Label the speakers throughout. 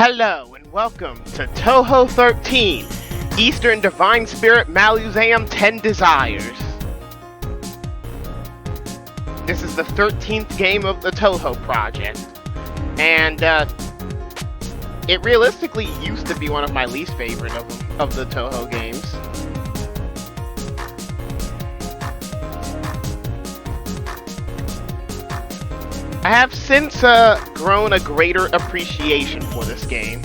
Speaker 1: Hello and welcome to Touhou 13, Eastern Divine Spirit Maluzam 10 Desires. This is the 13th game of the Touhou project, and it realistically used to be one of my least favorite of the Touhou games. I have since grown a greater appreciation for this game.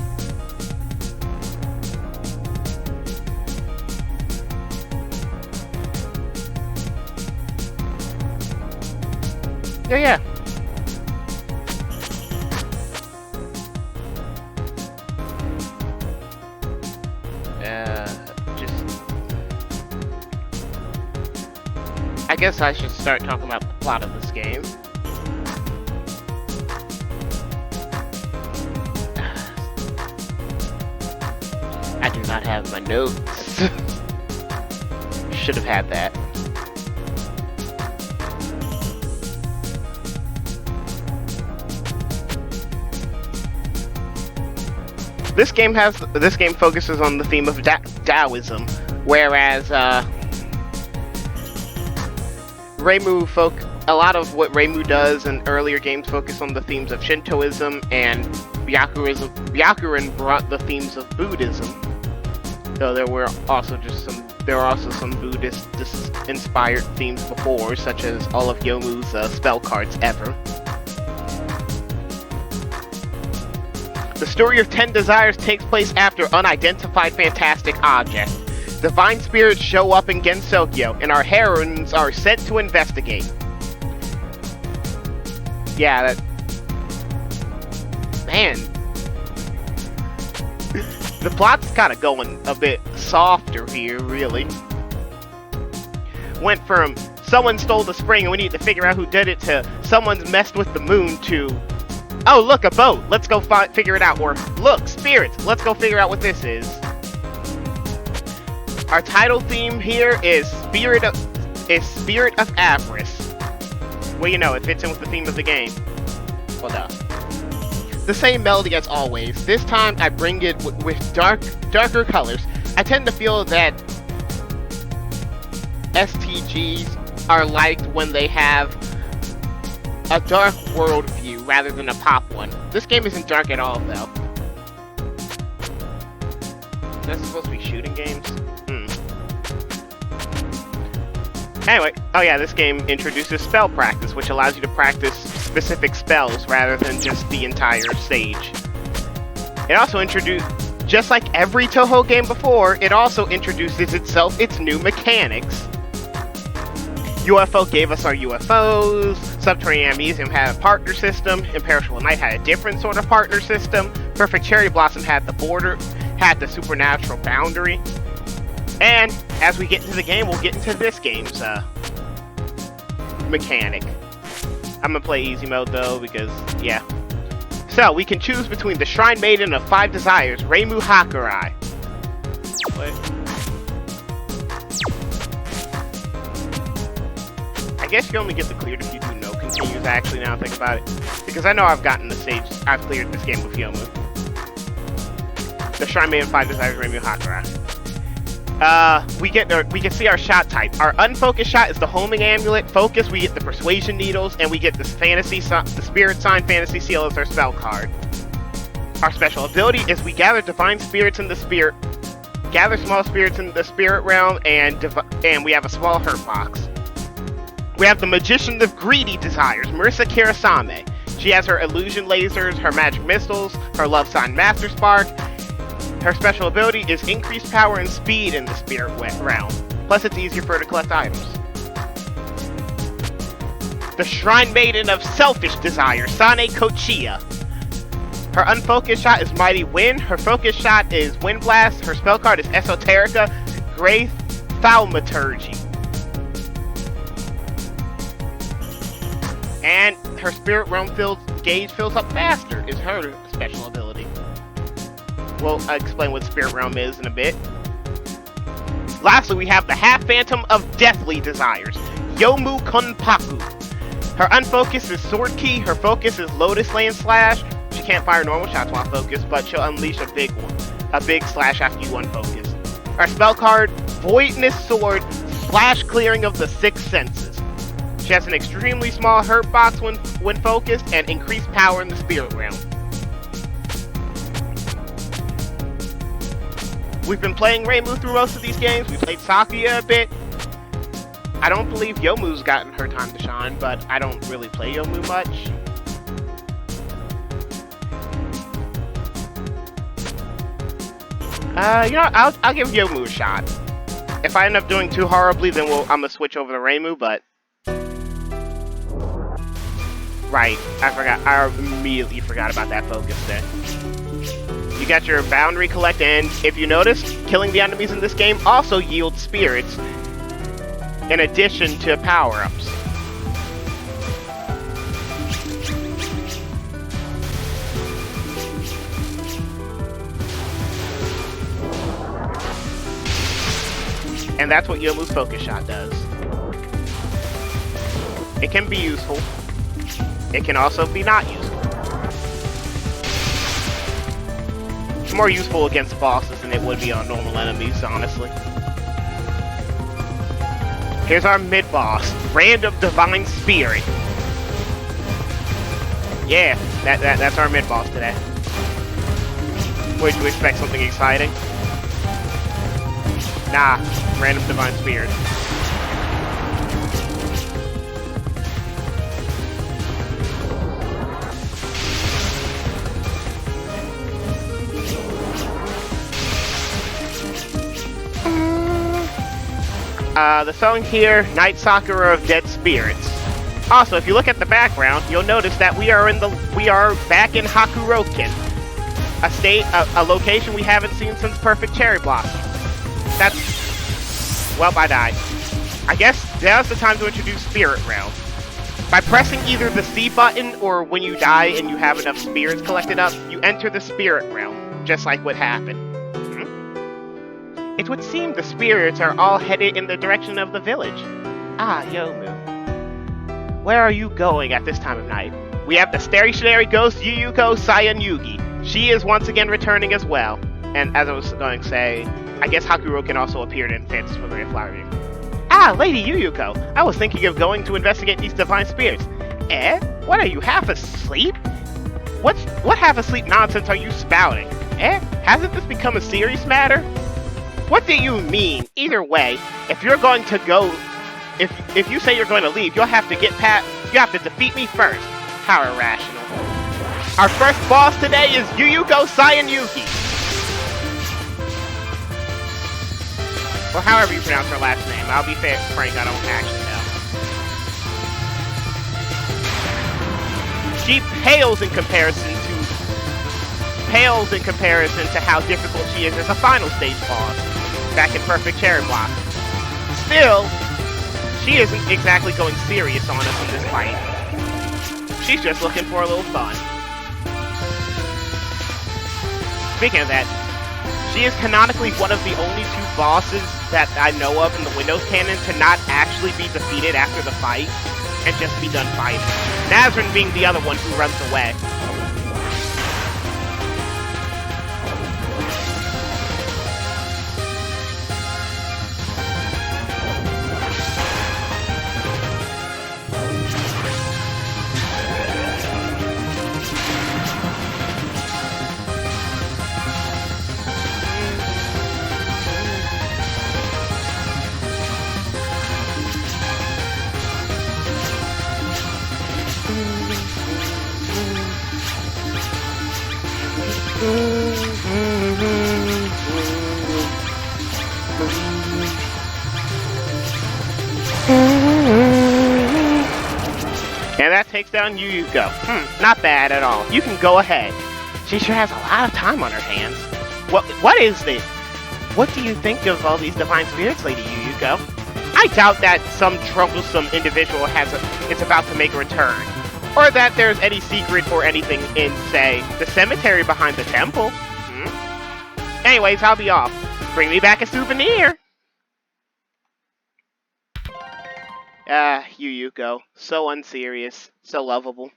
Speaker 1: Yeah. I guess I should start talking about the plot of this game. I do not have my notes. Should have had that. This game focuses on the theme of Taoism, whereas a lot of what Reimu does in earlier games focus on the themes of Shintoism, and Byakuran brought the themes of Buddhism. Though there were also some Buddhist-inspired themes before, such as all of Yomu's spell cards ever. The story of 10 Desires takes place after unidentified fantastic object. Divine spirits show up in Gensokyo, and our heroines are sent to investigate. Yeah, Man. The plot's kind of going a bit softer here, really. Went from someone stole the spring and we need to figure out who did it to someone's messed with the moon to, oh look, a boat, let's go figure it out, or look, spirits, let's go figure out what this is. Our title theme here is Spirit of Avarice. Well, you know, it fits in with the theme of the game. Well, no. The same melody as always. This time I bring it with darker colors. I tend to feel that STGs are liked when they have a dark world view rather than a pop one. This game isn't dark at all, though. That's supposed to be shooting games? Anyway, oh yeah, this game introduces spell practice, which allows you to practice specific spells rather than just the entire stage. It also just like every Touhou game before, it also introduces its new mechanics. UFO gave us our UFOs, Subterranean Museum had a partner system, Imperishable Night had a different sort of partner system, Perfect Cherry Blossom had the supernatural boundary. And as we get into the game, we'll get into this game's mechanic. I'm gonna play easy mode though, because, yeah. So, we can choose between the Shrine Maiden of 5 Desires, Reimu Hakurai. I guess you only get the cleared if you do no continues, actually, now I think about it. Because I know I've cleared this game with Yomu. The Shrine Maiden of 5 Desires, Reimu Hakurai. We can see our shot type. Our unfocused shot is the homing amulet. Focus, we get the persuasion needles, and we get the spirit sign fantasy seal as our spell card. Our special ability is we gather divine spirits in the spirit, gather small spirits in the spirit realm, and we have a small hurt box. We have the magician of greedy desires, Marisa Kirasame. She has her illusion lasers, her magic missiles, her love sign master spark. Her special ability is increased power and speed in the spirit realm. Plus, it's easier for her to collect items. The Shrine Maiden of Selfish Desire, Sane Kochiya. Her unfocused shot is Mighty Wind. Her focused shot is Wind Blast. Her spell card is Esoterica, Grey Thaumaturgy. And her spirit realm gauge fills up faster is her special ability. We'll explain what Spirit Realm is in a bit. Lastly, we have the Half Phantom of Deathly Desires, Yomu Konpaku. Her unfocus is Sword Key, her focus is Lotus Land Slash, she she can't fire normal shots while focused, but she'll unleash a big one. A big slash after you unfocus. Our spell card, Voidness Sword, Splash Clearing of the Six Senses. She has an extremely small hurt box when focused, and increased power in the spirit realm. We've been playing Reimu through most of these games. We played Sakuya a bit. I don't believe Youmu's gotten her time to shine, but I don't really play Youmu much. You know, I'll give Youmu a shot. If I end up doing too horribly, then I'm gonna switch over to Reimu, but... Right, I immediately forgot about that focus there. You got your Boundary Collect, and if you notice, killing the enemies in this game also yields spirits, in addition to power-ups. And that's what Youmu's Focus Shot does. It can be useful. It can also be not useful. It's more useful against bosses than it would be on normal enemies, honestly. Here's our mid-boss, Random Divine Spirit. Yeah, that's our mid-boss today. Would you expect something exciting? Nah, Random Divine Spirit. The song here, Night Sakura of Dead Spirits. Also, if you look at the background, you'll notice that we are back in Hakuroken, a location we haven't seen since Perfect Cherry Blossom. Well, I died. I guess now's the time to introduce Spirit Realm. By pressing either the C button or when you die and you have enough spirits collected up, you enter the Spirit Realm, just like what happened. It would seem the spirits are all headed in the direction of the village. Ah, Youmu. Where are you going at this time of night? We have the stationary ghost Yuyuko Sayanyugi. She is once again returning as well. And as I was going to say, I guess Hakuroken also appeared in Fantasy for the Flower View. Ah, Lady Yuyuko. I was thinking of going to investigate these divine spirits. Eh? What are you, half asleep? What half asleep nonsense are you spouting? Eh? Hasn't this become a serious matter? What do you mean? Either way, if you're going to go, if you say you're going to leave, you'll have to you have to defeat me first. How irrational. Our first boss today is Yuyuko Sayanyuki. Or however you pronounce her last name. I'll be frank, I don't actually know. She pales in comparison to how difficult she is as a final stage boss back in Perfect Cherry Blossom. Still, she isn't exactly going serious on us in this fight. She's just looking for a little fun. Speaking of that, she is canonically one of the only two bosses that I know of in the Windows canon to not actually be defeated after the fight and just be done fighting. Nazrin being the other one who runs away. And that takes down Yuyuko. Not bad at all. You can go ahead. She sure has a lot of time on her hands. What is this? What do you think of all these divine spirits, Lady Yuyuko? I doubt that some troublesome individual is about to make a return. Or that there's any secret or anything in, say, the cemetery behind the temple. Anyways, I'll be off. Bring me back a souvenir! Yuyuko. So unserious. So lovable.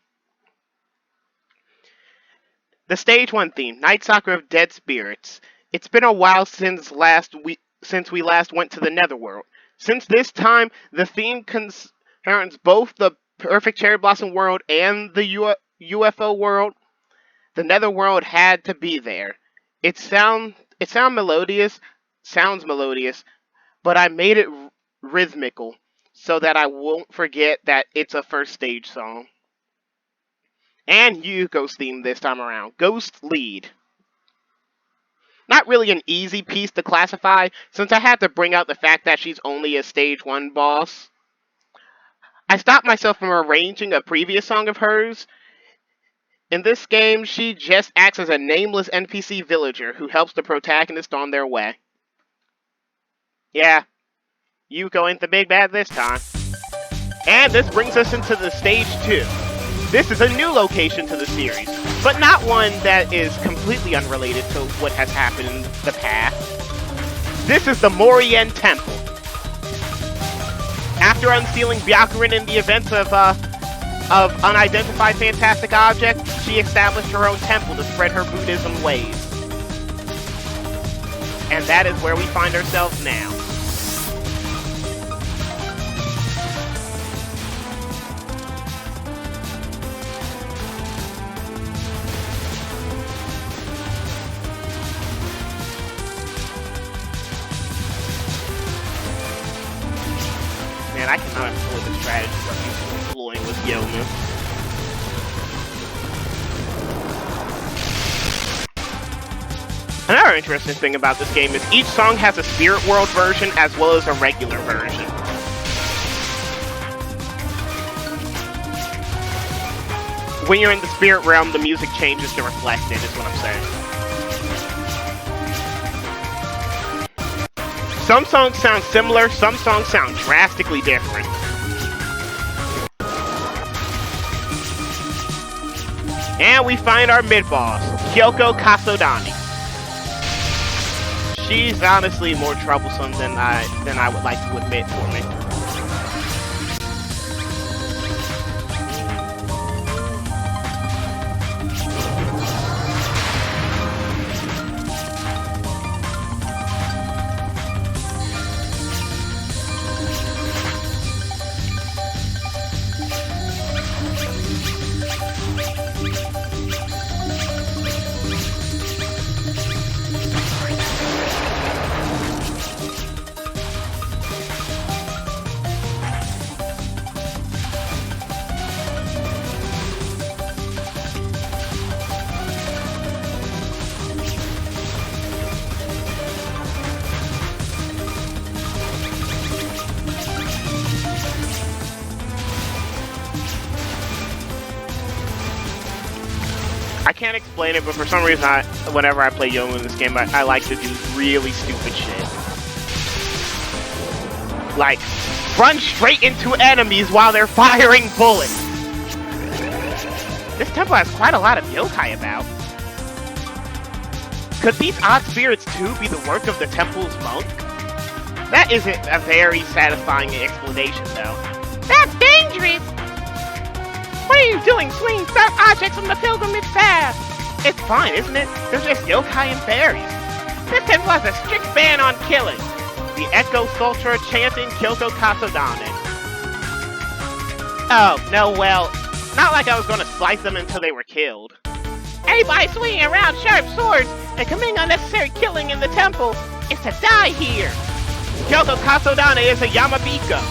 Speaker 1: The stage 1 theme, Night Soccer of Dead Spirits. It's been a while since we last went to the Netherworld. Since this time, the theme concerns both the Perfect Cherry Blossom world and the UFO world. The Netherworld had to be there. Sounds melodious, but I made it rhythmical so that I won't forget that it's a first stage song. And Yuko's theme this time around, Ghost Lead. Not really an easy piece to classify, since I had to bring out the fact that she's only a stage 1 boss. I stopped myself from arranging a previous song of hers. In this game, she just acts as a nameless NPC villager who helps the protagonist on their way. Yeah, Yuko ain't the big bad this time. And this brings us into the stage 2. This is a new location to the series, but not one that is completely unrelated to what has happened in the past. This is the Morien Temple. After unsealing Byakuren in the events of Unidentified Fantastic Object, she established her own temple to spread her Buddhism ways. And that is where we find ourselves now. Man, I cannot employ the strategy I'm used to employing with Yomu. Another interesting thing about this game is each song has a Spirit World version as well as a regular version. When you're in the Spirit Realm, the music changes to reflect it, is what I'm saying. Some songs sound similar, some songs sound drastically different. And we find our mid-boss, Kyoko Kasodani. She's honestly more troublesome than I would like to admit for me. I can't explain it, but for some reason, whenever I play Yomu in this game, I like to do really stupid shit. Like, run straight into enemies while they're firing bullets. This temple has quite a lot of yokai about. Could these odd spirits too be the work of the temple's monk? That isn't a very satisfying explanation, though. That's dangerous! What are you doing, swinging sharp objects on the pilgrimage path? It's fine, isn't it? They're just yokai and fairies. This temple has a strict ban on killing. The Echo Sultra chanting Kyoko Kasodane. Oh, no, well, not like I was going to slice them until they were killed. Anybody swinging around sharp swords and committing unnecessary killing in the temple is to die here. Kyoko Kasodane is a Yamabiko.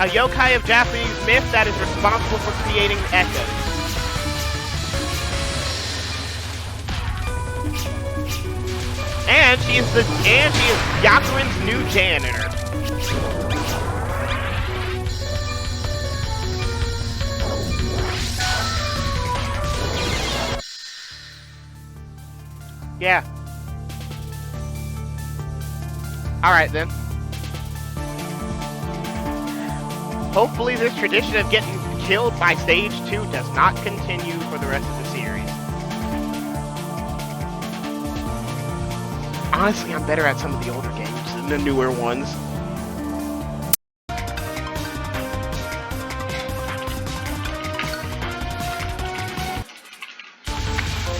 Speaker 1: A yokai of Japanese myth that is responsible for creating echoes. And she is Byakuren's new janitor. Yeah. Alright then. Hopefully this tradition of getting killed by stage 2 does not continue for the rest of the series. Honestly, I'm better at some of the older games than the newer ones.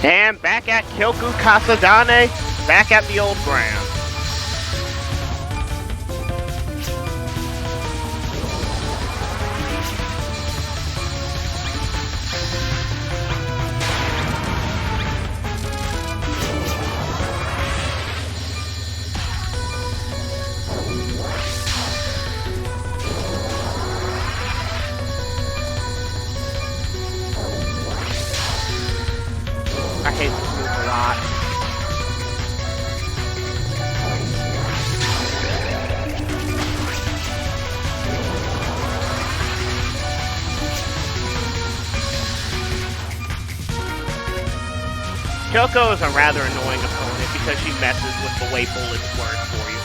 Speaker 1: And back at Kyoku Kasadane, back at the old ground. I hate this move a lot. Kyoko is a rather annoying opponent because she messes with the way bullets work for you.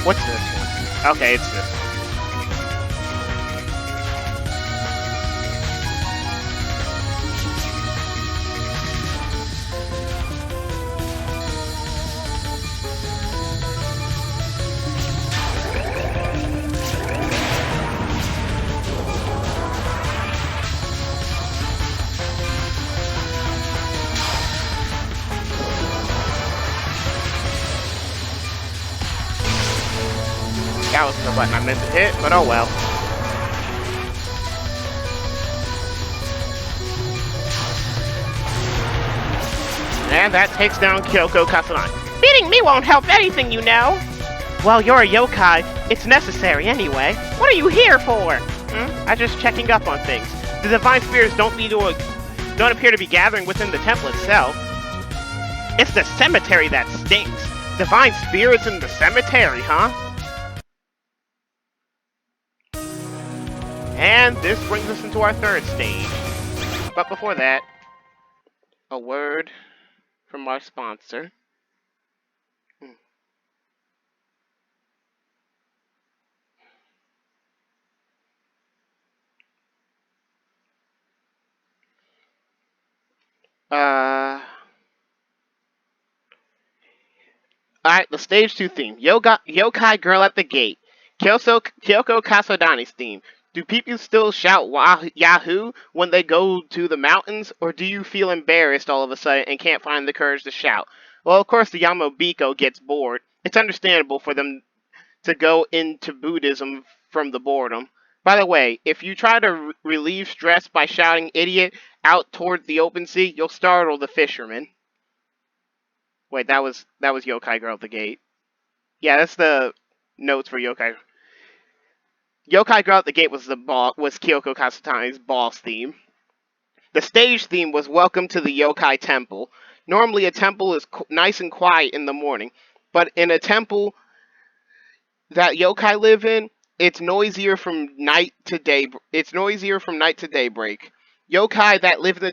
Speaker 1: What's this one? Okay, it's this one. That was the button I meant to hit, but oh well. And that takes down Kyoko Kasanai. Beating me won't help anything, you know. Well, you're a yokai. It's necessary anyway. What are you here for? I'm just checking up on things. The divine spirits don't appear to be gathering within the temple itself. It's the cemetery that stinks. Divine spirits in the cemetery, huh? And this brings us into our third stage. But before that, a word from our sponsor. Alright, the stage 2 theme. Yokai Girl at the Gate. Kyoko Kasadane's theme. Do people still shout Yahoo when they go to the mountains, or do you feel embarrassed all of a sudden and can't find the courage to shout? Well, of course the Yamobiko gets bored. It's understandable for them to go into Buddhism from the boredom. By the way, if you try to relieve stress by shouting idiot out toward the open sea, you'll startle the fishermen. Wait, that was Yokai Girl at the Gate. Yeah, that's the notes for Yokai. Yokai Girl at the Gate was Kyoko Kasatane's boss theme. The stage theme was Welcome to the Yokai Temple. Normally a temple is nice and quiet in the morning, but in a temple that yokai live in, it's noisier from night to day. It's noisier from night to daybreak. Yokai that live in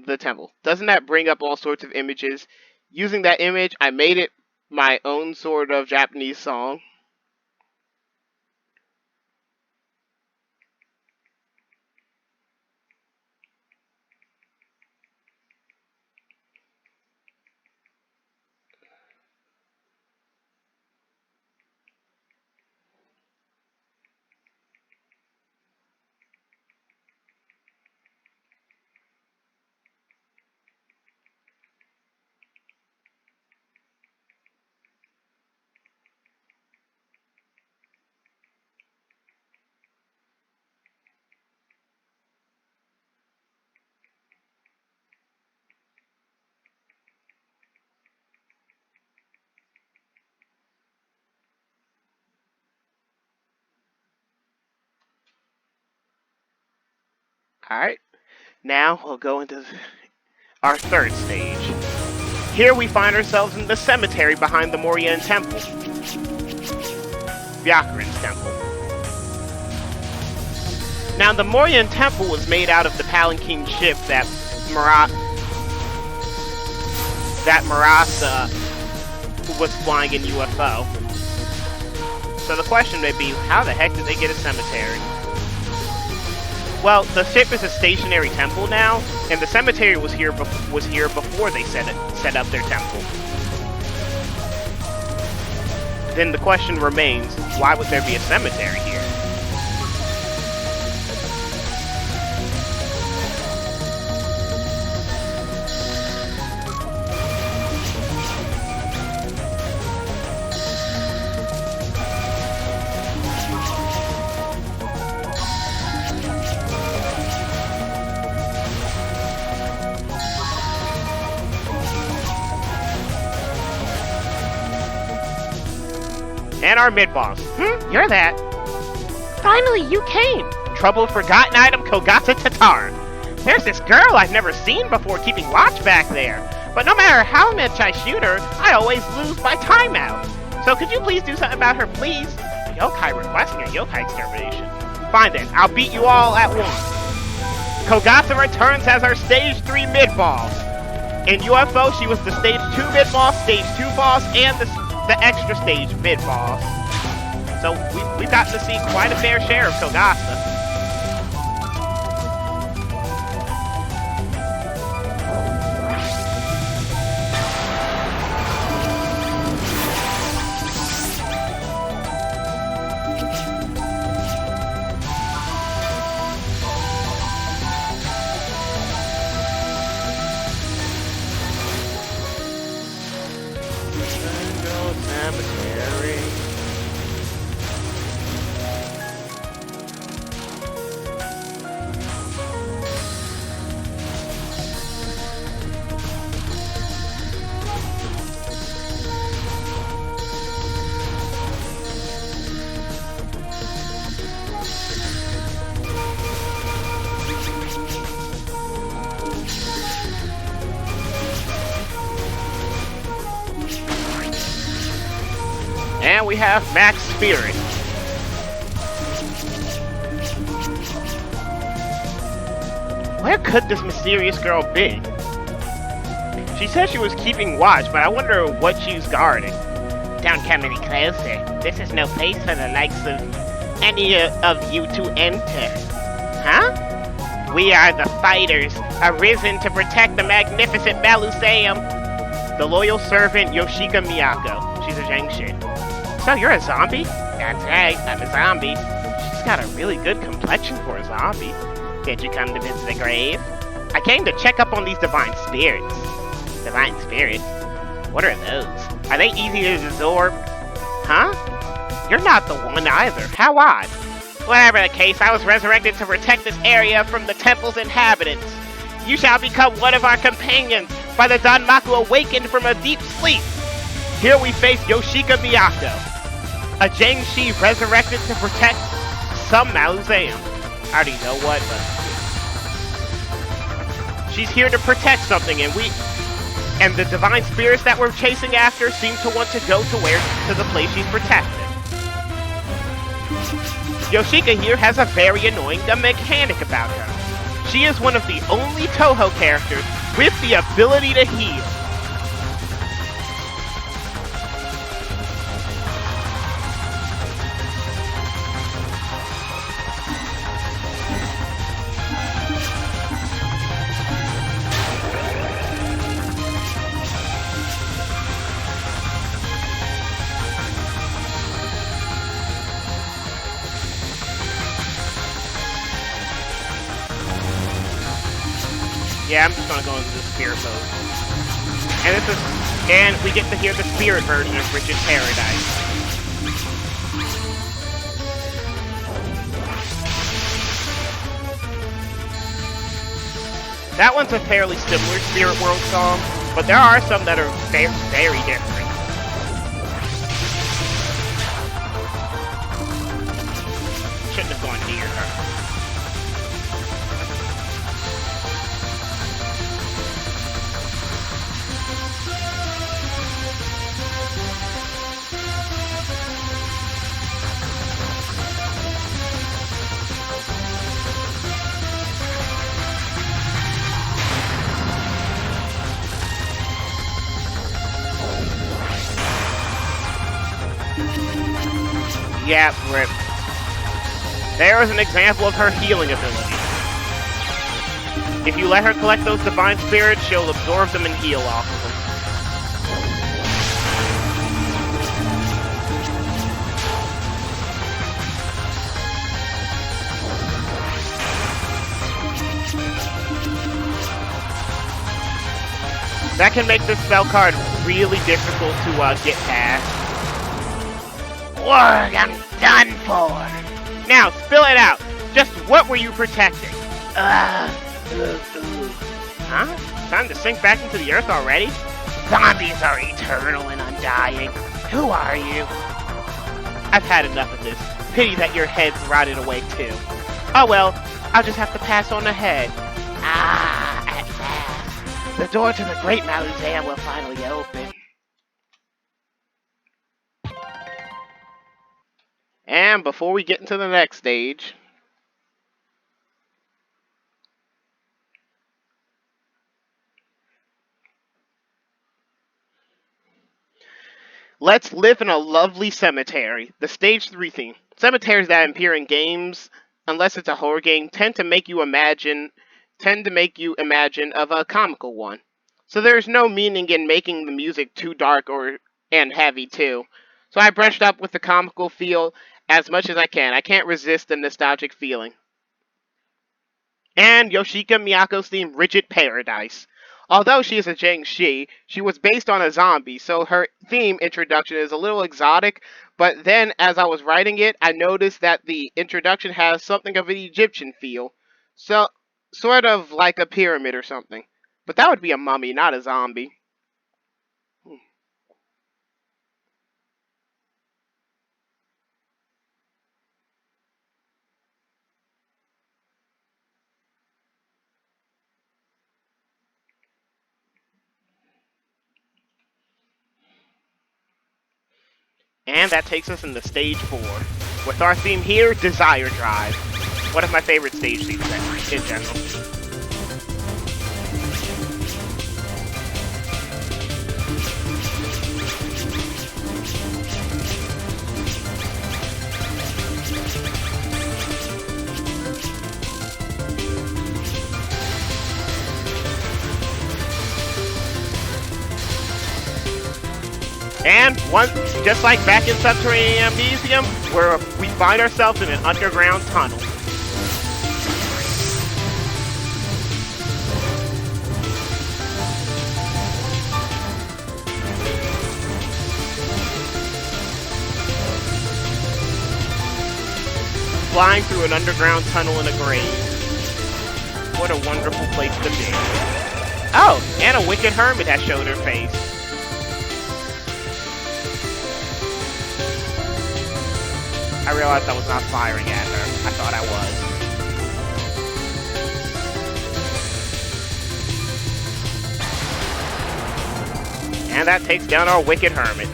Speaker 1: the temple Doesn't that bring up all sorts of images? Using that image, I made it my own sort of Japanese song. Alright, now we'll go into our third stage. Here we find ourselves in the cemetery behind the Morian Temple. Byakuran's temple. Now the Morian Temple was made out of the Palanquin ship that Marasa was flying in UFO. So the question may be, how the heck did they get a cemetery? Well, the ship is a stationary temple now, and the cemetery was here before they set up their temple. then the question remains, why would there be a cemetery here? And our mid-boss. You're that. Finally, you came. Troubled forgotten item Kogata Tatar. There's this girl I've never seen before keeping watch back there. But no matter how much I shoot her, I always lose by timeout. So could you please do something about her, please? A yokai requesting a yokai extermination. Fine then, I'll beat you all at once. Kogata returns as our Stage 3 mid-boss. In UFO, she was the Stage 2 mid-boss, Stage 2 boss, and the extra stage mid-boss. So we've gotten to see quite a fair share of Kogata. And we have Max Spirit. Where could this mysterious girl be? She said she was keeping watch, but I wonder what she's guarding. Don't come any closer. This is no place for the likes of any of you to enter. Huh? We are the fighters, arisen to protect the magnificent Maluseum. The loyal servant Yoshika Miyako. She's a Zhengshi. So you're a zombie? That's right, I'm a zombie. She's got a really good complexion for a zombie. Did you come to visit the grave? I came to check up on these divine spirits. Divine spirits? What are those? Are they easy to absorb? Huh? You're not the one either. How odd. Whatever the case, I was resurrected to protect this area from the temple's inhabitants. You shall become one of our companions by the Danmaku awakened from a deep sleep. Here we face Yoshika Miyako, a Zhengshi resurrected to protect some Maluseum. I already know what, but she's here to protect something, and the divine spirits that we're chasing after seem to want to go to the place she's protected. Yoshika here has a very annoying mechanic about her. She is one of the only Touhou characters with the ability to heal. Yeah, I'm just gonna go into the spirit mode. And we get to hear the spirit version of Rich's Paradise. That one's a fairly similar Spirit World song, but there are some that are very, very different. Shouldn't have gone near her. Yeah, rip. There is an example of her healing ability. If you let her collect those divine spirits, she'll absorb them and heal off of them. That can make this spell card really difficult to get past. Word, I'm done for. Now, spill it out. Just what were you protecting? Huh? Time to sink back into the earth already? Zombies are eternal and undying. Who are you? I've had enough of this. Pity that your head's rotted away too. Oh well, I'll just have to pass on ahead. Ah, at last. The door to the Great Mausoleum will finally open. And before we get into the next stage, let's live in a lovely cemetery. The stage 3 theme. Cemeteries that appear in games, unless it's a horror game, tend to make you imagine of a comical one. So there's no meaning in making the music too dark and heavy too. So I brushed up with the comical feel as much as I can. I can't resist the nostalgic feeling. And Yoshika Miyako's theme, Rigid Paradise. Although she is a Jiangshi, she was based on a zombie, so her theme introduction is a little exotic, but then as I was writing it, I noticed that the introduction has something of an Egyptian feel. So, sort of like a pyramid or something. But that would be a mummy, not a zombie. And that takes us into stage 4. With our theme here, Desire Drive. One of my favorite stage themes in general. And just like back in Subterranean Museum, where we find ourselves in an underground tunnel. Flying through an underground tunnel in a grave. What a wonderful place to be. Oh, and a wicked hermit has showed her face. I realized I was not firing at her. I thought I was. And that takes down our wicked hermit.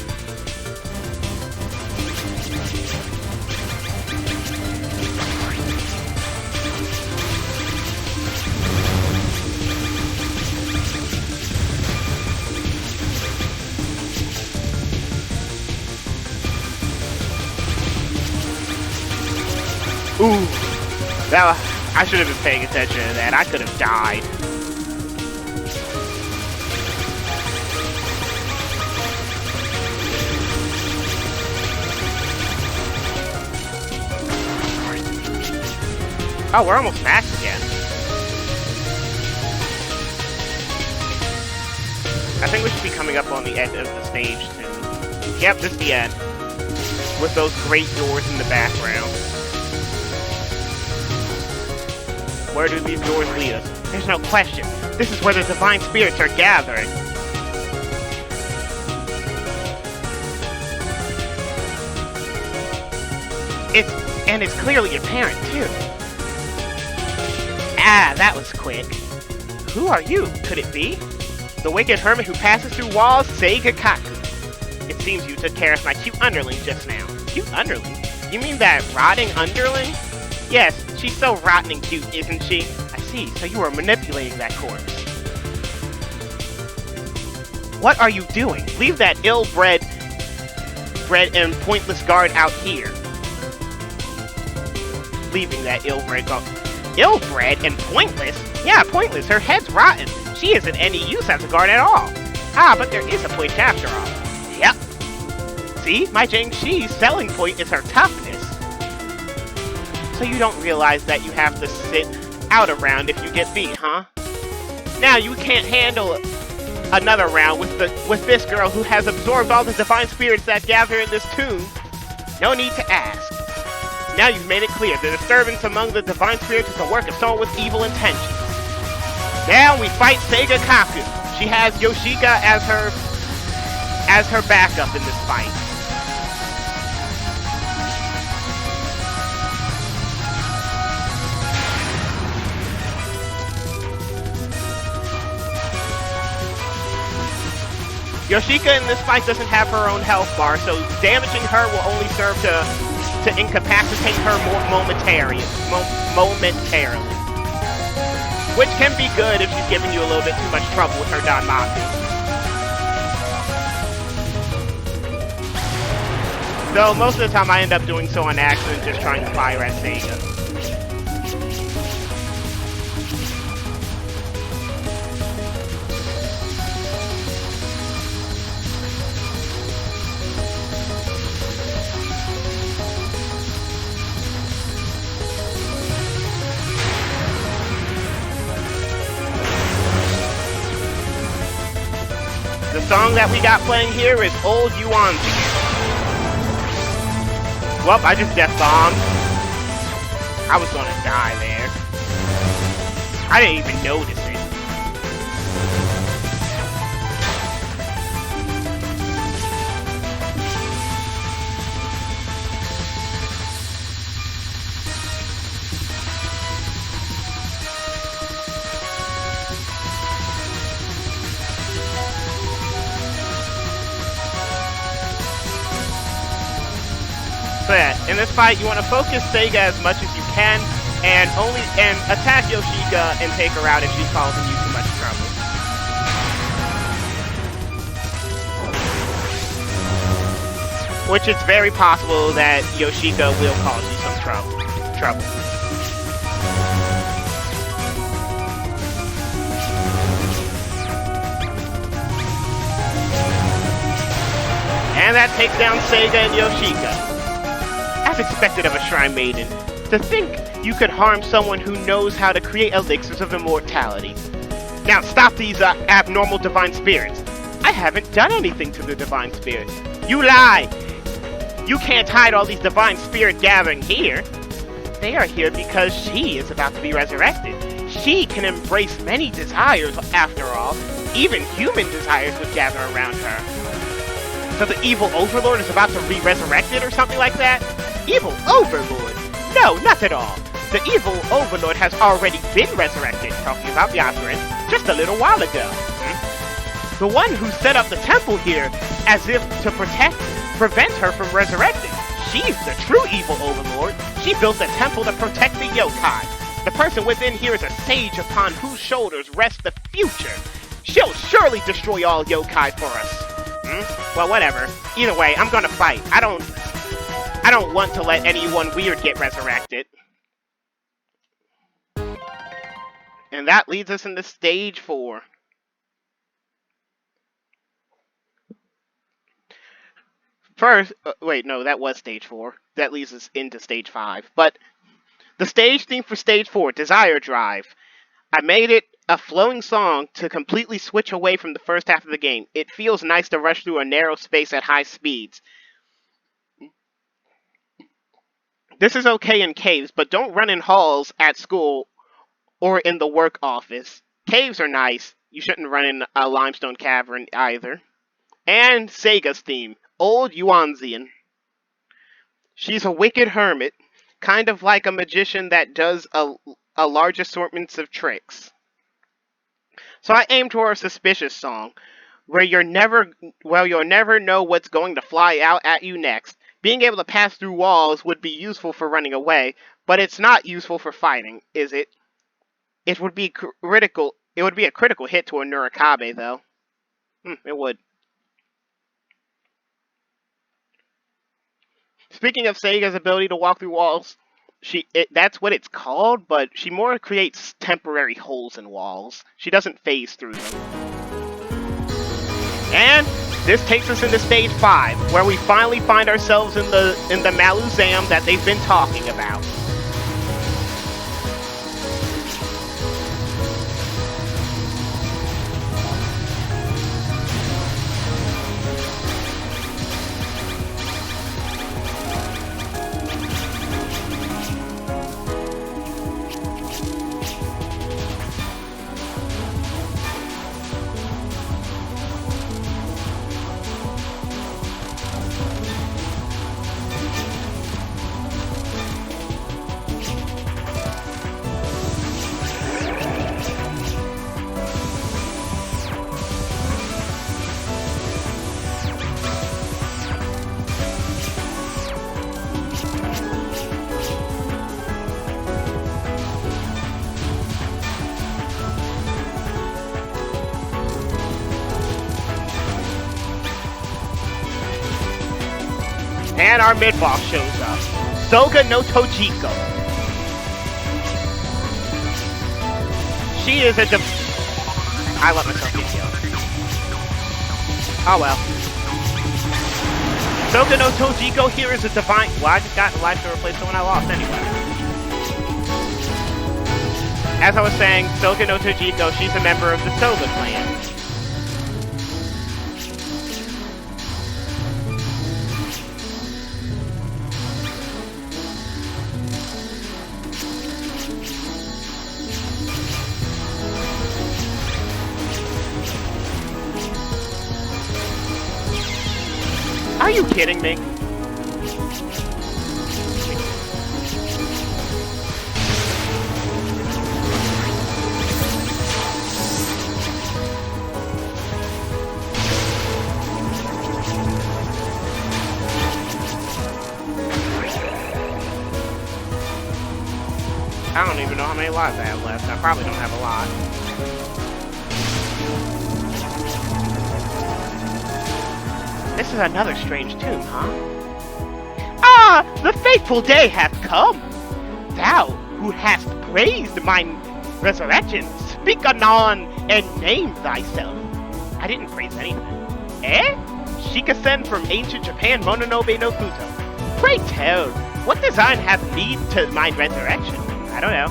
Speaker 1: Ooh, I should have been paying attention to that. I could have died. Oh, we're almost back again. I think we should be coming up on the end of the stage soon. Yep, this is the end. With those great doors in the background. Where do these doors lead us? There's no question. This is where the divine spirits are gathering. It's clearly apparent too. Ah, that was quick. Who are you? Could it be? The wicked hermit who passes through walls, Seigakaku. It seems you took care of my cute underling just now. Cute underling? You mean that rotting underling? Yes, she's so rotten and cute, isn't she? I see, so you were manipulating that corpse. What are you doing? Leave that ill-bred and pointless guard out here. Leaving that ill-bred guard. Ill-bred and pointless? Yeah, pointless. Her head's rotten. She isn't any use as a guard at all. Ah, but there is a point after all. Yep. See, my Jiangxi's selling point is her toughness. So you don't realize that you have to sit out a round if you get beat, huh? Now you can't handle another round with this girl who has absorbed all the divine spirits that gather in this tomb? No need to ask. Now you've made it clear, the disturbance among the divine spirits is the work of someone with evil intentions. Now we fight Seiga Kaku. She has Yoshika as her backup in this fight. Yoshika in this fight doesn't have her own health bar, so damaging her will only serve to incapacitate her momentarily. Which can be good if she's giving you a little bit too much trouble with her Danmaku. Though most of the time I end up doing so on accident, just trying to fire at Seiga. The song that we got playing here is Old Yuanzi. Well, I just death bombed. I was gonna die there. I didn't even notice it. So yeah, in this fight, you want to focus Seiga as much as you can, and attack Yoshika and take her out if she's causing you too much trouble. Which it's very possible that Yoshika will cause you some trouble. And that takes down Seiga and Yoshika. As expected of a Shrine Maiden, to think you could harm someone who knows how to create elixirs of immortality. Now stop these abnormal divine spirits. I haven't done anything to the divine spirits. You lie! You can't hide all these divine spirit gathering here. They are here because she is about to be resurrected. She can embrace many desires after all. Even human desires would gather around her. So the evil overlord is about to be resurrected or something like that? Evil overlord? No, not at all. The evil overlord has already been resurrected, talking about Byakurin, just a little while ago. The one who set up the temple here, as if to prevent her from resurrecting. She's the true evil overlord. She built the temple to protect the yokai. The person within here is a sage upon whose shoulders rests the future. She'll surely destroy all yokai for us. Well, whatever. Either way, I'm gonna fight. I don't want to let anyone weird get resurrected. And that leads us into stage 4. First, wait, no, that was stage 4. That leads us into stage 5. But the stage theme for stage 4, Desire Drive. I made it a flowing song to completely switch away from the first half of the game. It feels nice to rush through a narrow space at high speeds. This is okay in caves, but don't run in halls at school or in the work office. Caves are nice. You shouldn't run in a limestone cavern either. And Seiga's theme, Old Yuanzian. She's a wicked hermit, kind of like a magician that does a large assortment of tricks. So I aimed for a suspicious song, where you'll never know what's going to fly out at you next. Being able to pass through walls would be useful for running away, but it's not useful for fighting, is it? It would be critical. It would be a critical hit to a Nurikabe, though. It would. Speaking of Seiga's ability to walk through walls, that's what it's called, but she more creates temporary holes in walls. She doesn't phase through them. And this takes us into stage 5, where we finally find ourselves in the Maluzam that they've been talking about. And our mid-boss shows up. Soga no Tojiko. She is a I let myself get killed. Oh well. Soga no Tojiko here is a divine... Well, I just got a life to replace the one I lost anyway. As I was saying, Soga no Tojiko, she's a member of the Soga clan. Are you kidding me? I don't even know how many lives I have left. I probably don't have a lot. This is another strange tomb, huh? Ah! The fateful day hath come! Thou, who hast praised mine resurrection, speak anon and name thyself. I didn't praise anything. Eh? Shikasen from ancient Japan, Mononobe no Futo. Pray tell, what design hath need to mine resurrection? I don't know.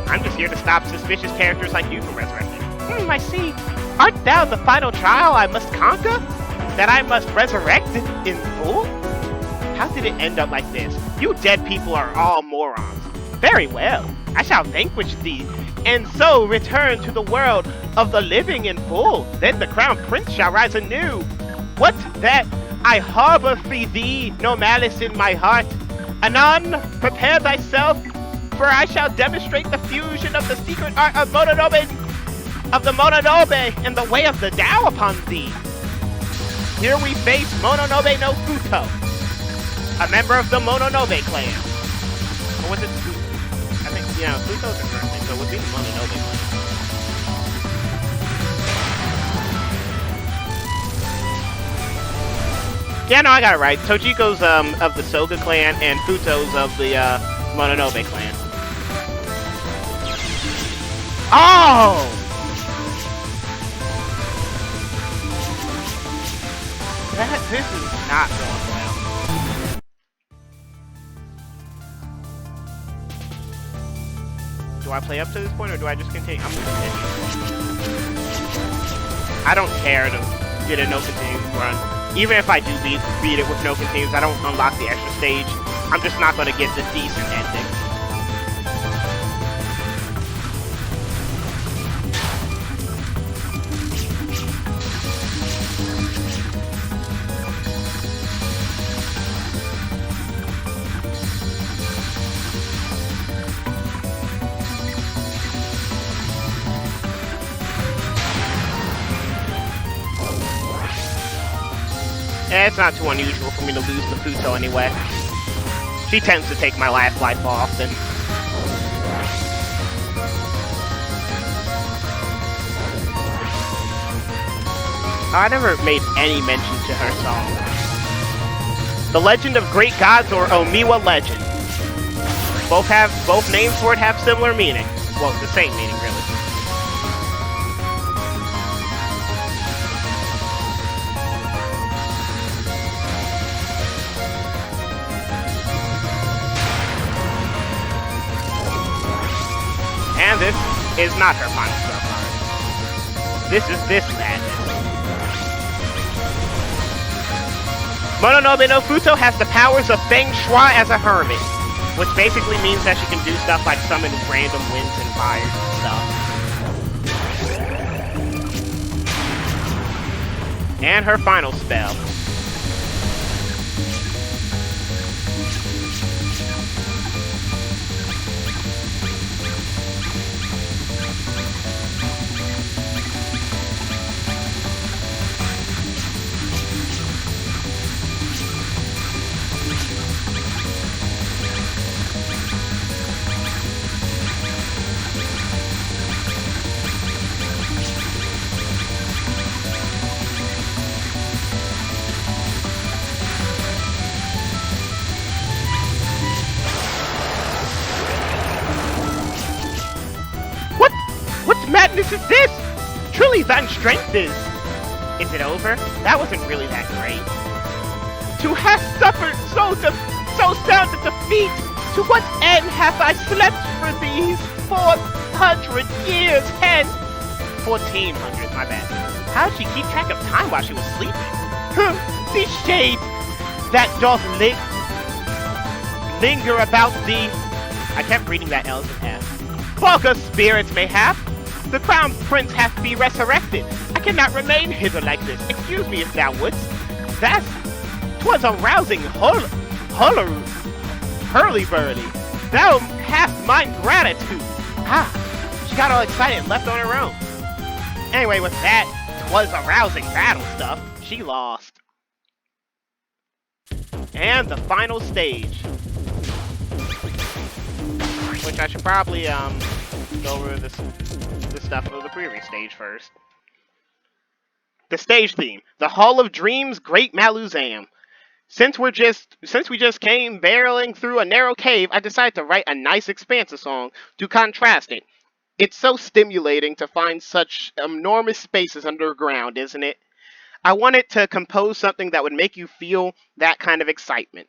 Speaker 1: I'm just here to stop suspicious characters like you from resurrecting. I see. Art thou the final trial I must conquer? That I must resurrect in full? How did it end up like this? You dead people are all morons. Very well. I shall vanquish thee, and so return to the world of the living in full. Then the crown prince shall rise anew. What that I harbor for thee, no malice in my heart. Anon, prepare thyself, for I shall demonstrate the fusion of the secret art of Mononobe, and the way of the Tao upon thee. Here we face Mononobe no Futo, a member of the Mononobe clan. Or was it Futo? I think, yeah, Futo's a current thing, so it would be the Mononobe clan. Yeah, no, I got it right. Tojiko's of the Soga clan, and Futo's of the Mononobe clan. Oh! This is not going well. Do I play up to this point, or do I just continue? I'm gonna continue. I don't care to get a no continues run. Even if I do beat it with no continues, I don't unlock the extra stage. I'm just not gonna get the decent ending. It's not too unusual for me to lose the Futo anyway. She tends to take my last life often. I never made any mention to her song. The Legend of Great Gods or Omiwa Legend. Both names for it have similar meaning. Well, the same meaning, really. And this is not her final spell card. This is this madness. Mononobe no Futo has the powers of Feng Shui as a hermit, which basically means that she can do stuff like summon random winds and fires and stuff. And her final spell. goodness is this? Truly thine strength is. Is it over? That wasn't really that great. To have suffered so sound a defeat, to what end have I slept for these 400 years hence? 1400, my bad. How did she keep track of time while she was sleeping? These shades that doth linger about thee. I kept reading that L as an F. Cloak of spirits, mayhap. The crown prince hath be resurrected. I cannot remain hither like this. Excuse me if thou wouldst. 'Twas a rousing hurly-burly. Thou hast mine gratitude. She got all excited and left on her own. Anyway, with that, 'twas a rousing battle stuff. She lost. And the final stage. Which I should probably, go over the stuff of the previous stage first. The stage theme. The Hall of Dreams, Great Maluzam. Since we just came barreling through a narrow cave, I decided to write a nice expansive song to contrast it. It's so stimulating to find such enormous spaces underground, isn't it? I wanted to compose something that would make you feel that kind of excitement.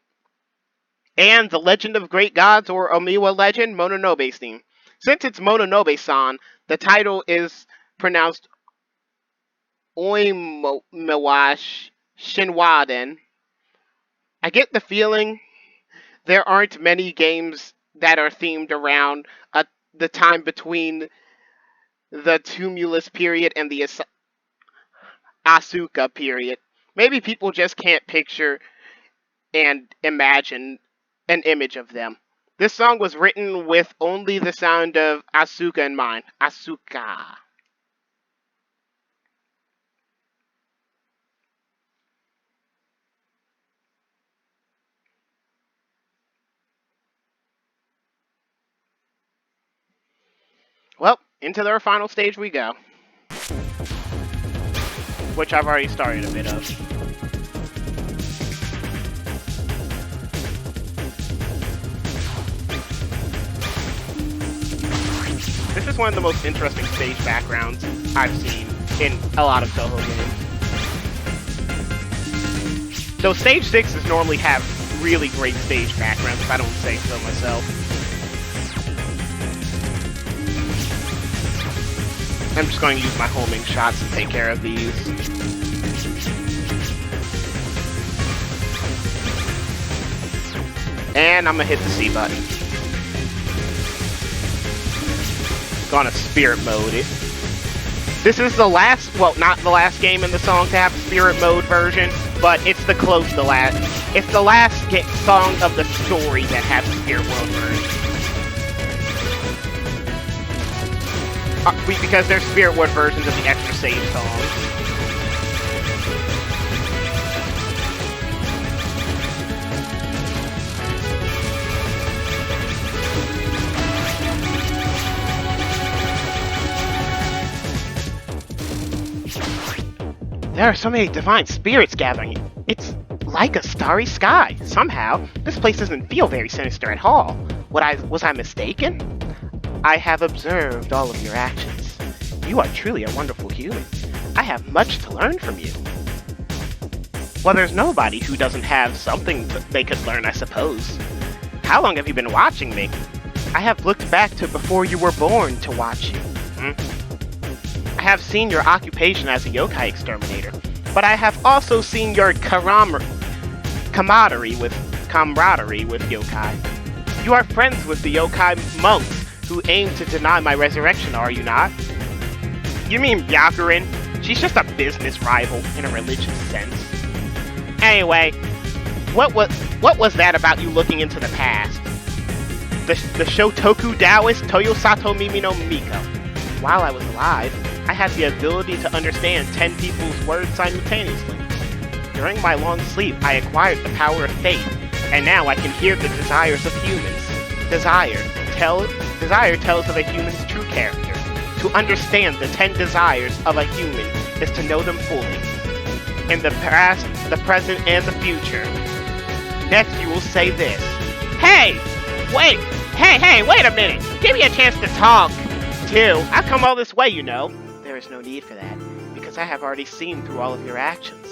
Speaker 1: And the Legend of Great Gods, or Omiwa Legend, Mononobe's theme. Since it's Mononobe-san, the title is pronounced Oimiwa Shinwaden. I get the feeling there aren't many games that are themed around the time between the Tumulus period and the Asuka period. Maybe people just can't picture and imagine an image of them. This song was written with only the sound of Asuka in mind. Asuka. Well, into their final stage we go. Which I've already started a bit of. This is one of the most interesting stage backgrounds I've seen in a lot of Touhou games. So stage 6s normally have really great stage backgrounds, if I don't say so myself. I'm just going to use my homing shots to take care of these. And I'm going to hit the C button. Gonna spirit mode it. This is the last, well, not the last game in the song to have spirit mode version, but it's the close to last. It's the last song of the story that has the spirit mode version. Because there's spirit mode versions of the extra save songs. There are so many divine spirits gathering. It's like a starry sky. Somehow, this place doesn't feel very sinister at all. Was I mistaken? I have observed all of your actions. You are truly a wonderful human. I have much to learn from you. Well, there's nobody who doesn't have something they could learn, I suppose. How long have you been watching me? I have looked back to before you were born to watch you. I have seen your occupation as a yokai exterminator, but I have also seen your camaraderie with yokai. You are friends with the yokai monks who aim to deny my resurrection, are you not? You mean Byakurin? She's just a business rival in a religious sense. Anyway, what was that about you looking into the past? The Shotoku Taoist Toyosato Mimi no Miko. While I was alive, I had the ability to understand 10 people's words simultaneously. During my long sleep, I acquired the power of faith, and now I can hear the desires of humans. Desire tells of a human's true character. To understand the 10 desires of a human is to know them fully. In the past, the present, and the future. Next, you will say this. Hey, wait a minute. Give me a chance to talk. too. I've come all this way, you know. There is no need for that, because I have already seen through all of your actions.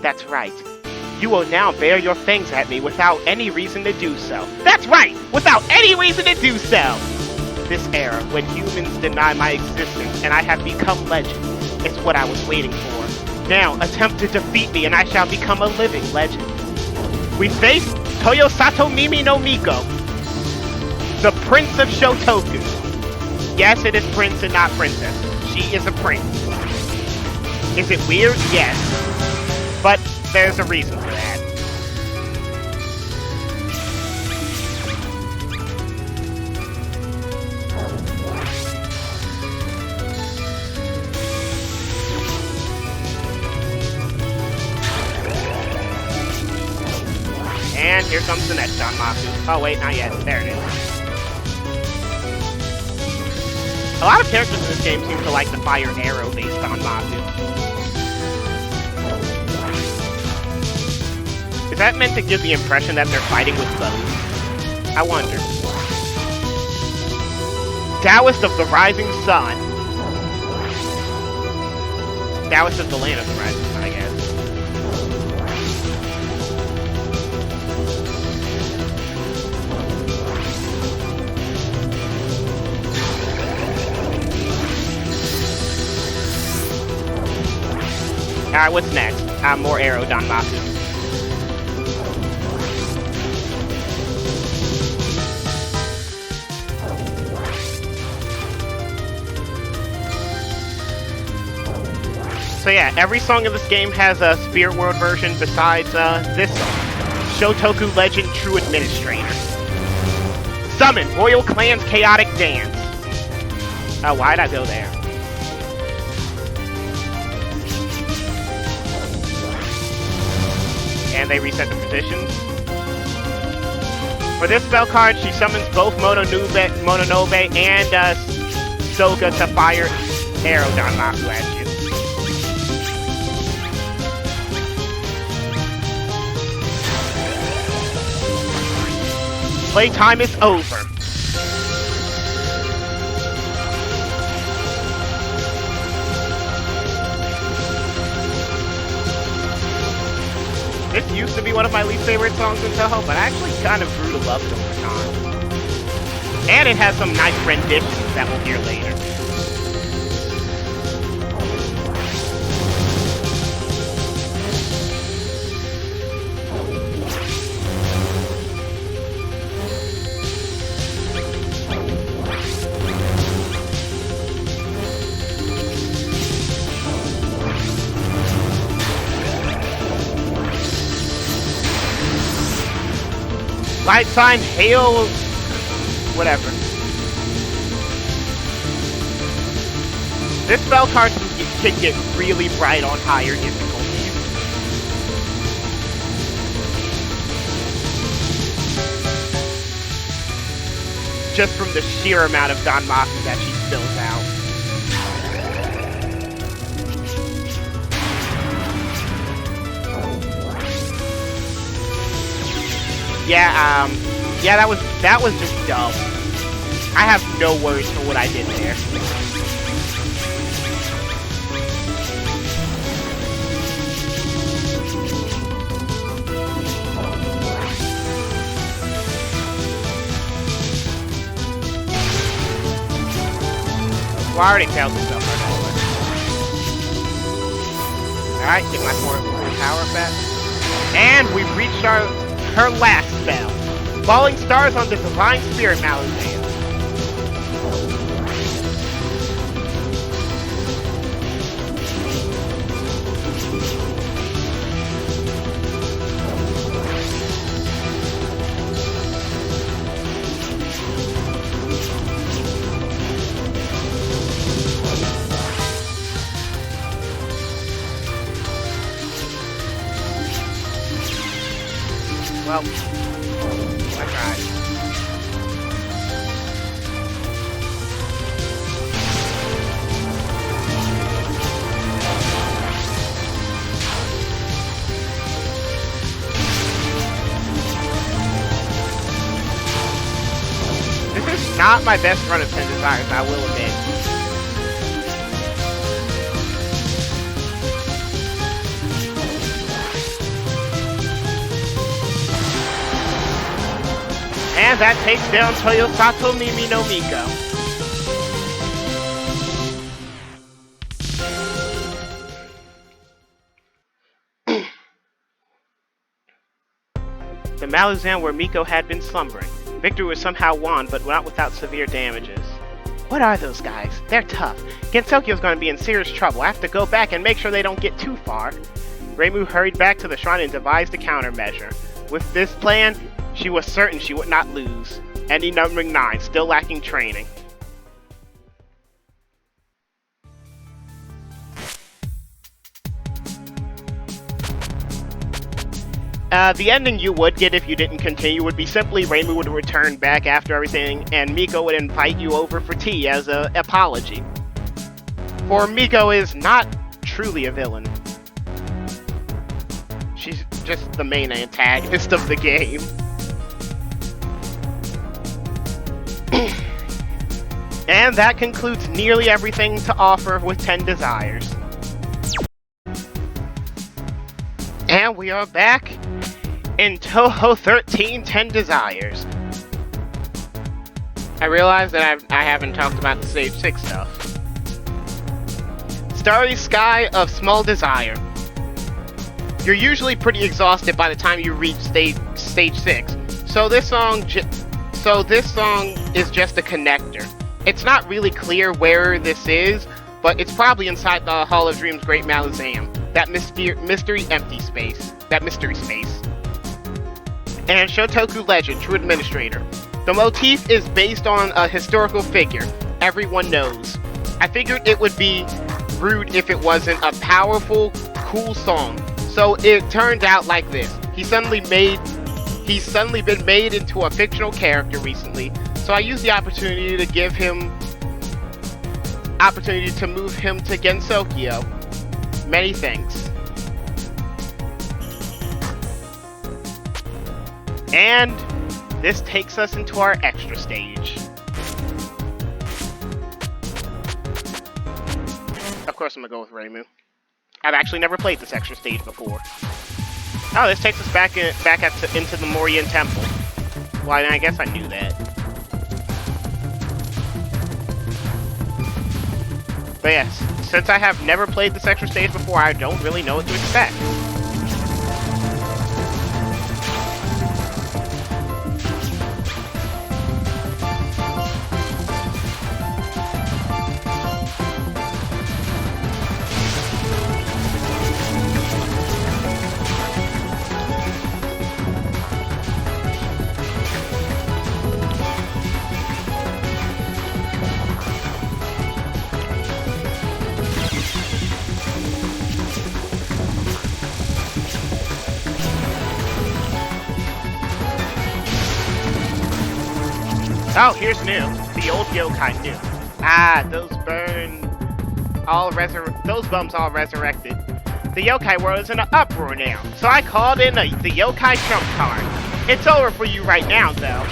Speaker 1: That's right. You will now bear your fangs at me without any reason to do so. That's right! Without any reason to do so! This era, when humans deny my existence and I have become legend, is what I was waiting for. Now, attempt to defeat me and I shall become a living legend. We face Toyosato Mimi no Miko, the Prince of Shotoku. Yes, it is prince and not princess. She is a prince. Is it weird? Yes. But there's a reason for that. And here comes the next Danmaku. Oh wait, not yet. There it is. A lot of characters in this game seem to like the fire arrow based on Danmaku. Is that meant to give the impression that they're fighting with bows? I wonder. Taoist of the Rising Sun. Taoist of the Land of the Rising Sun, I guess. Alright, what's next? More arrow Danmaku. So yeah, every song in this game has a Spirit World version besides this song. Shotoku Legend True Administrator. Summon Royal Clan's Chaotic Dance. Oh, why'd I go there? And they reset the positions. For this spell card, she summons both Mononobe and Soga to fire arrow Danmaku at you. Playtime is over. This used to be one of my least favorite songs in Touhou, but I actually kind of grew to love it over time. And it has some nice renditions that we'll hear later. Light sign, hail, whatever. This spell card can get really bright on higher difficulties. Just from the sheer amount of Danmaku that she spills out. Yeah, that was just dumb. I have no words for what I did there. Well, I already failed this stuff Alright, get my full power back. And we've reached her last spell. Falling Stars on the Divine Spirit Malazan. Well, I tried. not my best run of 10 Desires, I will admit. And that takes down Toyosato Mimi no Miko. The Malazan where Miko had been slumbering. Victory was somehow won, but not without severe damages. What are those guys? They're tough. Gensokyo's gonna be in serious trouble. I have to go back and make sure they don't get too far. Reimu hurried back to the shrine and devised a countermeasure. With this plan, she was certain she would not lose. Ending numbering 9, still lacking training. The ending you would get if you didn't continue would be simply Reimu would return back after everything, and Miko would invite you over for tea as an apology. For Miko is not truly a villain. She's just the main antagonist of the game. And that concludes nearly everything to offer with 10 Desires. And we are back in Touhou 13 10 Desires. I realize that I haven't talked about the Stage 6 stuff. Starry Sky of Small Desire. You're usually pretty exhausted by the time you reach stage 6, so this song is just a connector. It's not really clear where this is, but it's probably inside the Hall of Dreams Great Malazan, that mystery empty space, that mystery space. And Shotoku Legend, True Administrator. The motif is based on a historical figure everyone knows. I figured it would be rude if it wasn't a powerful, cool song. So it turned out like this. He's suddenly been made into a fictional character recently. So I used the opportunity to move him to Gensokyo. Many thanks. And this takes us into our extra stage. Of course I'm gonna go with Reimu. I've actually never played this extra stage before. Oh, this takes us back into the Morian Temple. Well, I guess I knew that. But yes, since I have never played this extra stage before, I don't really know what to expect. Oh, here's new. The old yokai new. Ah, those bums all resurrected. The yokai world is in an uproar now, so I called in the yokai trump card. It's over for you right now, though.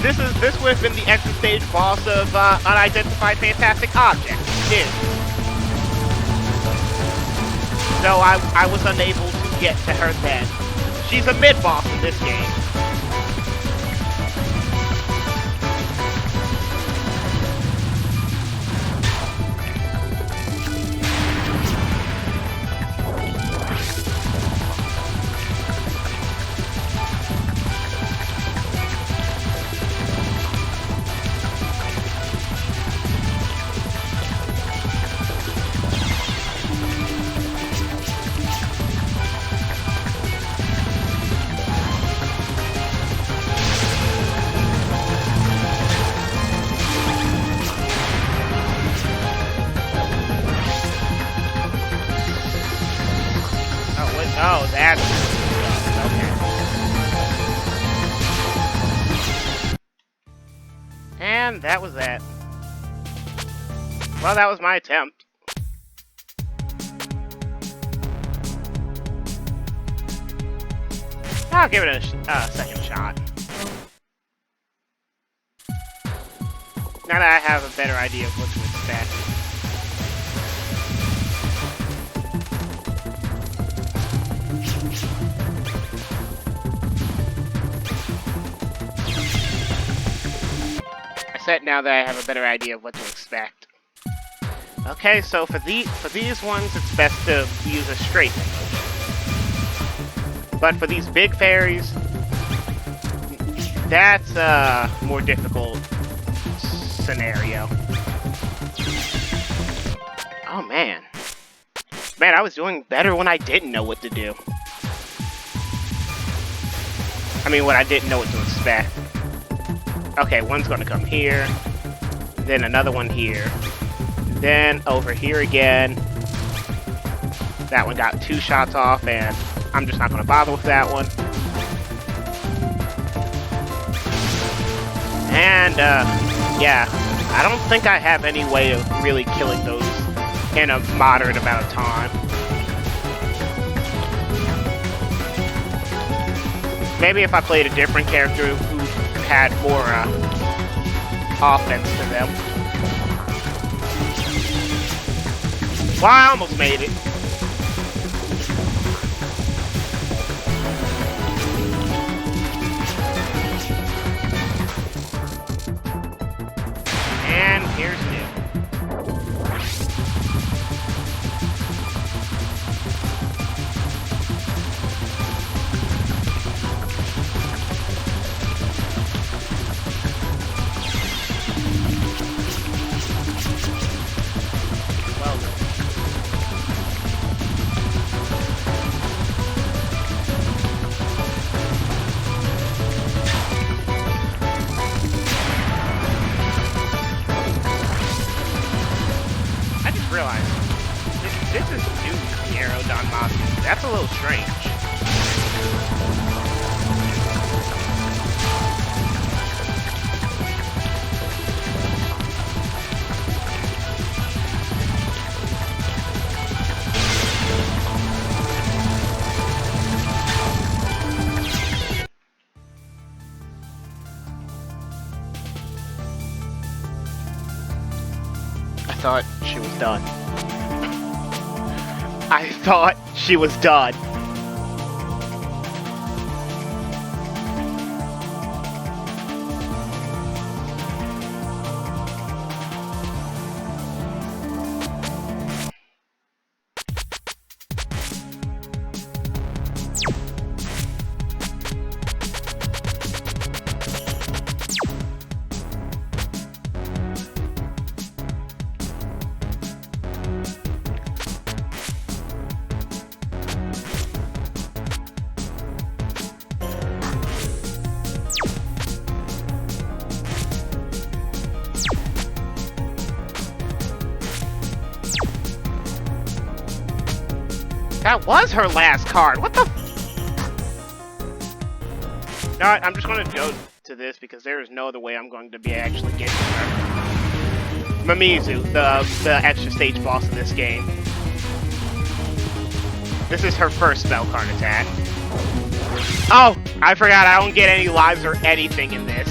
Speaker 1: This would have been the extra stage boss of unidentified fantastic object. New. So I was unable to get to her then. She's a mid-boss in this game. Oh, that's... okay. And that was that. Well, that was my attempt. I'll give it a second shot. Now that I have a better idea of what to expect. I said now that I have a better idea of what to expect. Okay, so for these ones, it's best to use a straight motion. But for these big fairies, that's a more difficult scenario. Oh man. Man, I was doing better when I didn't know what to do. I mean, when I didn't know what to expect. Okay, one's gonna come here, then another one here, then over here again. That one got 2 shots off, and I'm just not gonna bother with that one. And, yeah, I don't think I have any way of really killing those in a moderate amount of time. Maybe if I played a different character who had more, offense to them. Well, I almost made it. And here's new. Well done. Realize this is new Nero Don Masu. That's a little strange. I thought she was done. I thought she was done. That was her last card. What the? No, I'm just going to go to this because there is no other way I'm going to be actually getting her. Mimizu, the extra stage boss of this game. This is her first spell card attack. Oh, I forgot I don't get any lives or anything in this.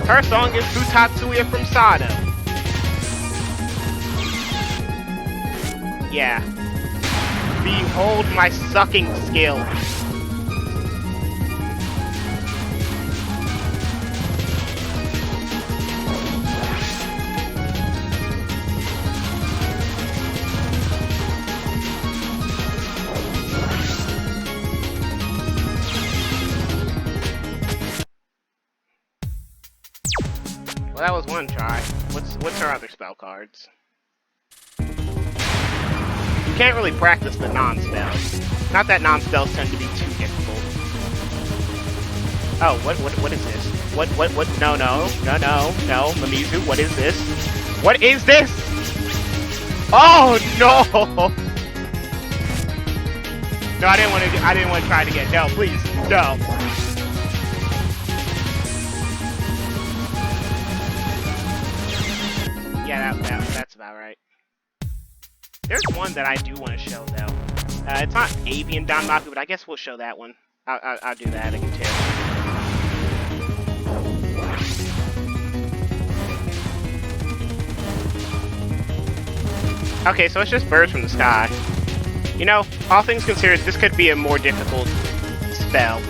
Speaker 1: Her song is Futatsuya from Sado. Yeah. Behold my sucking skill. Well, that was one try. What's her other spell cards? You can't really practice the non-spells. Not that non-spells tend to be too difficult. Oh, what is this? What, no, Mimizu, what is this? What is this? Oh, no! No, I didn't want to try it again. No, please, no. Yeah, that's about right. There's one that I do want to show, though. It's not Avian Danmaku, but I guess we'll show that one. I'll do that again too. Okay, so it's just birds from the sky. You know, all things considered, this could be a more difficult spell.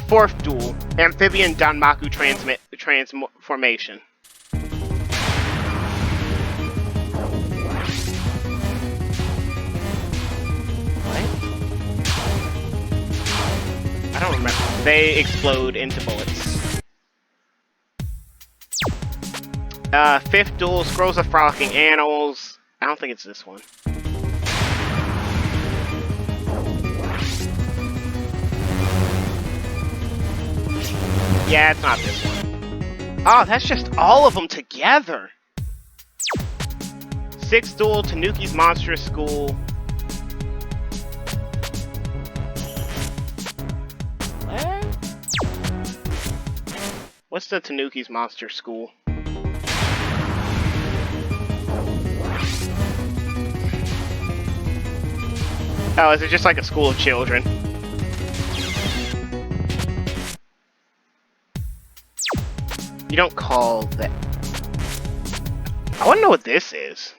Speaker 1: Fourth duel, Amphibian Danmaku transformation. What? I don't remember. They explode into bullets. Fifth duel, Scrolls of Frolicking Animals. I don't think it's this one. Yeah, it's not this one. Oh, that's just all of them together. Sixth duel, Tanuki's Monstrous School. What? What's the Tanuki's Monster School? Oh, is it just like a school of children? You don't call that... I want to know what this is.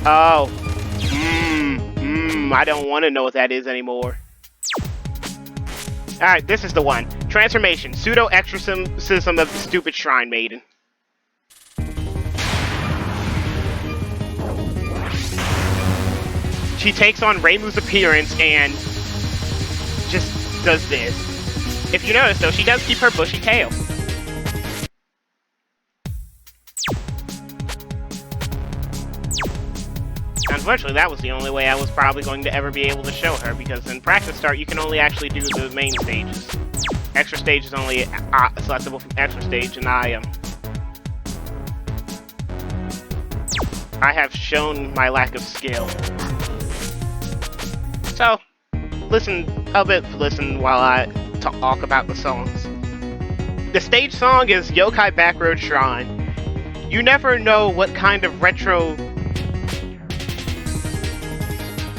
Speaker 1: Oh. I don't want to know what that is anymore. Alright, this is the one. Transformation. Pseudo-exorcism of the stupid Shrine Maiden. She takes on Reimu's appearance and just does this. If you notice, though, she does keep her bushy tail. Unfortunately, that was the only way I was probably going to ever be able to show her, because in Practice Start, you can only actually do the main stages. Extra stage is only selectable from extra stage, and I have shown my lack of skill. So, listen while I talk about the songs. The stage song is Yokai Backroad Shrine. You never know what kind of retro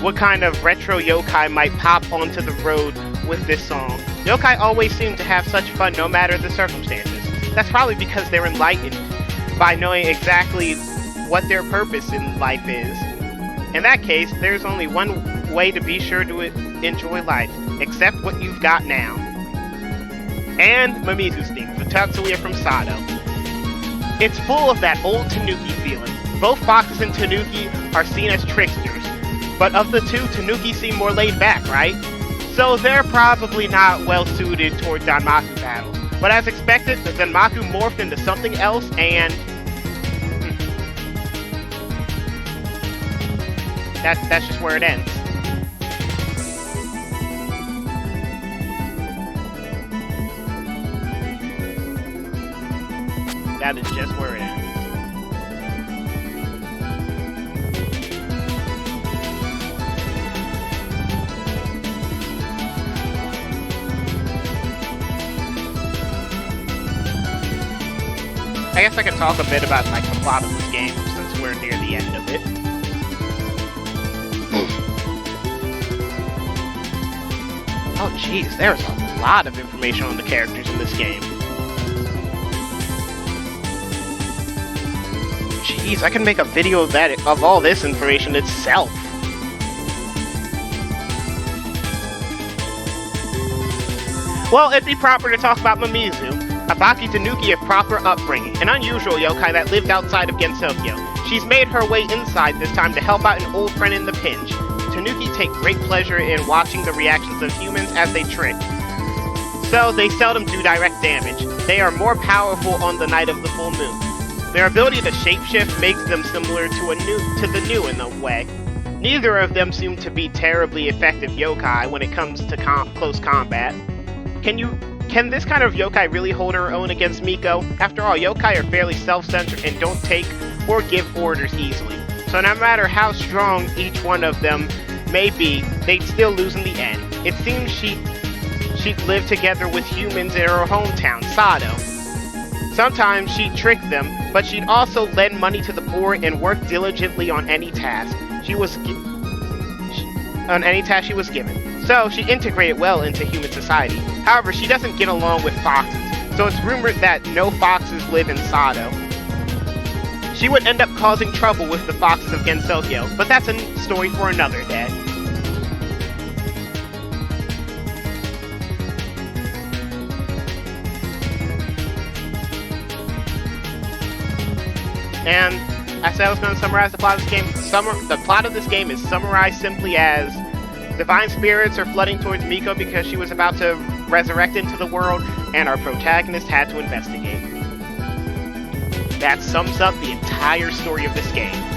Speaker 1: yokai might pop onto the road with this song. Yokai always seem to have such fun no matter the circumstances. That's probably because they're enlightened by knowing exactly what their purpose in life is. In that case, there's only one way to be sure to enjoy life. Accept what you've got now. And Mimizu's theme, the Tatsuya from Sado. It's full of that old Tanuki feeling. Both Foxes and Tanuki are seen as tricksters, but of the two, Tanuki seem more laid back, right? So they're probably not well suited toward Danmaku battles. But as expected, the Danmaku morphed into something else, and that's just where it ends. That is just where it ends. I guess I could talk a bit about like the plot of this game since we're near the end of it. Oh jeez, there's a lot of information on the characters in this game. Jeez, I can make a video of all this information itself. Well, it'd be proper to talk about Mimizu, a Baki Tanuki of proper upbringing, an unusual yokai that lived outside of Gensokyo. She's made her way inside this time to help out an old friend in the pinch. Tanuki take great pleasure in watching the reactions of humans as they trick, so they seldom do direct damage. They are more powerful on the night of the full moon. Their ability to shapeshift makes them similar to the new in a way. Neither of them seem to be terribly effective yokai when it comes to close combat. Can this kind of yokai really hold her own against Miko? After all, yokai are fairly self-centered and don't take or give orders easily. So no matter how strong each one of them may be, they'd still lose in the end. It seems she she'd live together with humans in her hometown, Sado. Sometimes she'd trick them, but she'd also lend money to the poor and work diligently on any task she was given. So she integrated well into human society. However, she doesn't get along with foxes, so it's rumored that no foxes live in Sado. She would end up causing trouble with the foxes of Gensokyo, but that's a story for another day. And I said I was going to summarize the plot of this game. The plot of this game is summarized simply as divine spirits are flooding towards Miko because she was about to resurrect into the world, and our protagonist had to investigate. That sums up the entire story of this game.